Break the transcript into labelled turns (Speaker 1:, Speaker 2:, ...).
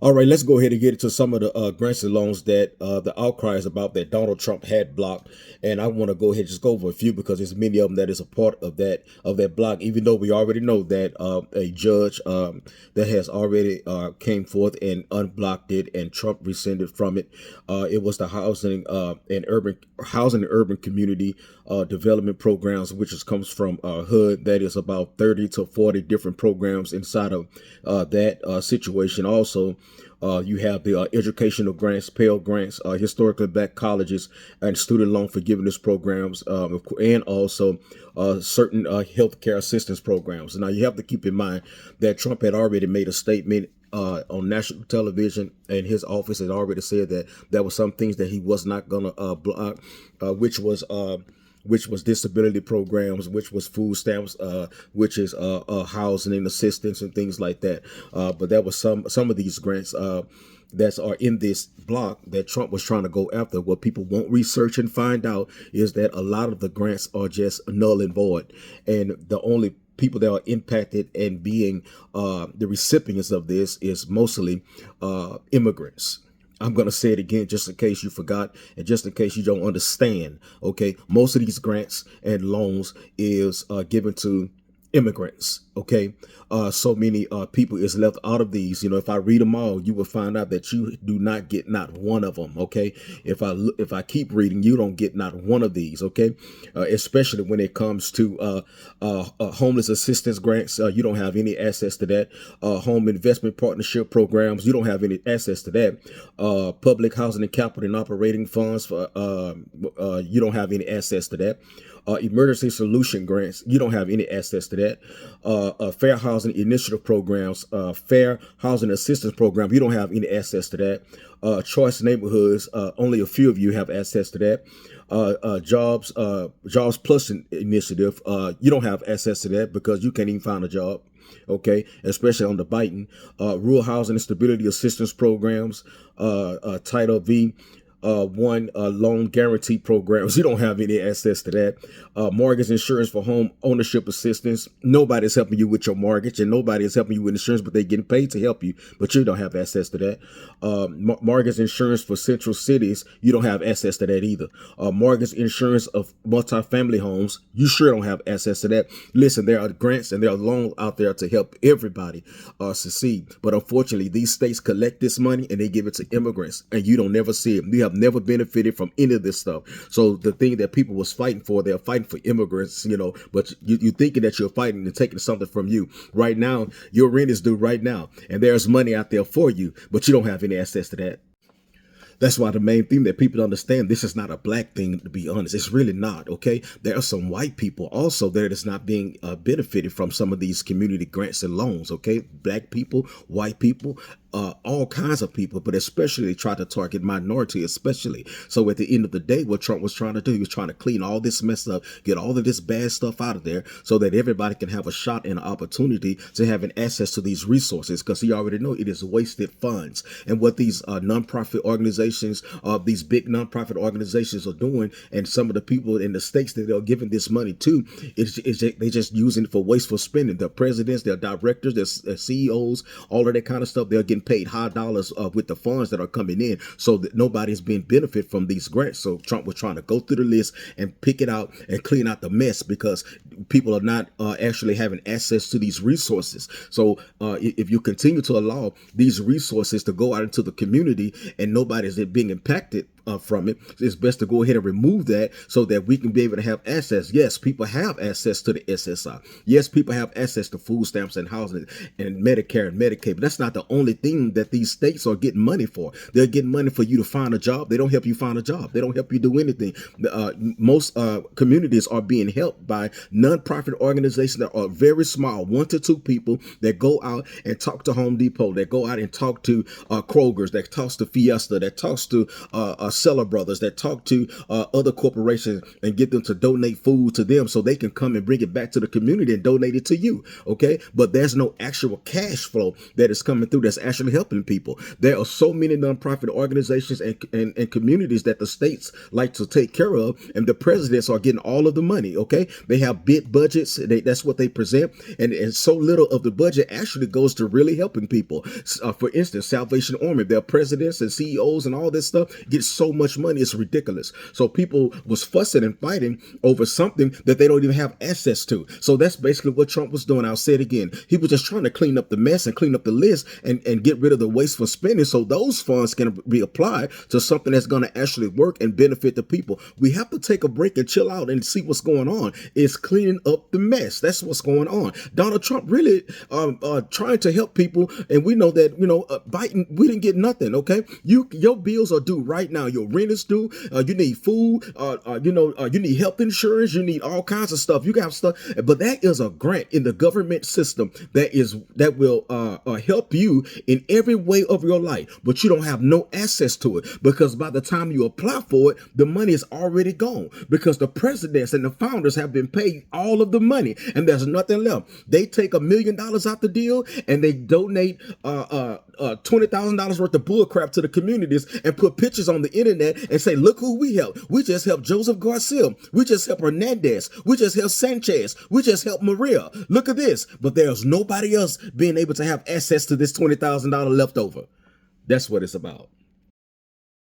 Speaker 1: All right, let's go ahead and get into some of the grants and loans that the outcry is about that Donald Trump had blocked, and I want to go ahead and just go over a few because there's many of them that is a part of that block. Even though we already know that a judge that has already came forth and unblocked it, and Trump rescinded from it. It was the housing and urban community development programs, which comes from HUD. That is about 30 to 40 different programs inside of that situation. Also, you have the educational grants, Pell Grants, historically black colleges, and student loan forgiveness programs, and also certain healthcare assistance programs. Now, you have to keep in mind that Trump had already made a statement on national television, and his office had already said that there were some things that he was not going to block, which was disability programs, which was food stamps, which is housing and assistance and things like that. But there was some of these grants that are in this block that Trump was trying to go after. What people won't research and find out is that a lot of the grants are just null and void, and the only people that are impacted and being the recipients of this is mostly immigrants. I'm going to say it again just in case you forgot and just in case you don't understand. Okay. Most of these grants and loans is given to immigrants. Okay. So many people is left out of these. You know, if I read them all, you will find out that you do not get not one of them. Okay. If I keep reading, you don't get not one of these. Okay. Especially when it comes to homeless assistance grants, you don't have any access to that. Home investment partnership programs, you don't have any access to that. Public housing and capital and operating funds, for you don't have any access to that. Emergency solution grants, you don't have any access to that. Fair housing initiative programs, fair housing assistance program, you don't have any access to that. Choice neighborhoods, only a few of you have access to that. Jobs Plus initiative, you don't have access to that because you can't even find a job. Okay, especially on the Biden. Rural housing and stability assistance programs, Title V. One loan guarantee programs, you don't have any access to that. Mortgage insurance for home ownership assistance, nobody's helping you with your mortgage, and nobody is helping you with insurance, but they're getting paid to help you, but you don't have access to that. Mortgage insurance for central cities, you don't have access to that either. Mortgage insurance of multifamily homes, you sure don't have access to that. Listen, there are grants and there are loans out there to help everybody succeed, but unfortunately these states collect this money and they give it to immigrants, and you don't never see it. You have never benefited from any of this stuff. So the thing that people was fighting for, they're fighting for immigrants, you know, but you thinking that you're fighting and taking something from you. Right now, your rent is due right now, and there's money out there for you, but you don't have any access to that. That's why the main thing that people understand, this is not a black thing, to be honest. It's really not, okay? There are some white people also there that's not being benefited from some of these community grants and loans, okay? Black people, white people, all kinds of people, but especially they try to target minority, especially. So at the end of the day, what Trump was trying to do, he was trying to clean all this mess up, get all of this bad stuff out of there so that everybody can have a shot and an opportunity to having access to these resources, because he already know it is wasted funds. And what these nonprofit organizations, these big nonprofit organizations are doing, and some of the people in the states that they're giving this money to, they just using it for wasteful spending. Their presidents, their directors, their CEOs, all of that kind of stuff, they're getting paid high dollars with the funds that are coming in, so that nobody's being benefit from these grants. So Trump was trying to go through the list and pick it out and clean out the mess, because people are not actually having access to these resources. So if you continue to allow these resources to go out into the community and nobody's being impacted from it, it's best to go ahead and remove that so that we can be able to have access. Yes, people have access to the SSI. Yes, people have access to food stamps and housing and Medicare and Medicaid, but that's not the only thing that these states are getting money for. They're getting money for you to find a job. They don't help you find a job. They don't help you do anything. Most communities are being helped by nonprofit organizations that are very small, 1 to 2 people, that go out and talk to Home Depot, that go out and talk to Kroger's, that talks to Fiesta, that talks to seller brothers that talk to other corporations and get them to donate food to them so they can come and bring it back to the community and donate it to you. Okay. But there's no actual cash flow that is coming through that's actually helping people. There are so many nonprofit organizations and communities that the states like to take care of, and the presidents are getting all of the money. Okay. They have big budgets. That's what they present. And so little of the budget actually goes to really helping people. For instance, Salvation Army, their presidents and CEOs and all this stuff get so much money. It's ridiculous. So people was fussing and fighting over something that they don't even have access to. So that's basically what Trump was doing. I'll say it again. He was just trying to clean up the mess and clean up the list and get rid of the wasteful spending so those funds can be applied to something that's going to actually work and benefit the people. We have to take a break and chill out and see what's going on. It's cleaning up the mess. That's what's going on. Donald Trump really trying to help people, and we know that, Biden, we didn't get nothing. Okay, your bills are due right now. Your rent is due. You need food. You need health insurance. You need all kinds of stuff. You got stuff, but that is a grant in the government system that will help you in every way of your life. But you don't have no access to it because by the time you apply for it, the money is already gone because the presidents and the founders have been paid all of the money and there's nothing left. They take $1 million out the deal and they donate $20,000 worth of bullcrap to the communities and put pictures on the internet and say, look who we helped. We just helped Joseph Garcia. We just helped Hernandez. We just helped Sanchez. We just helped Maria. Look at this. But there's nobody else being able to have access to this $20,000 left over. That's what it's about.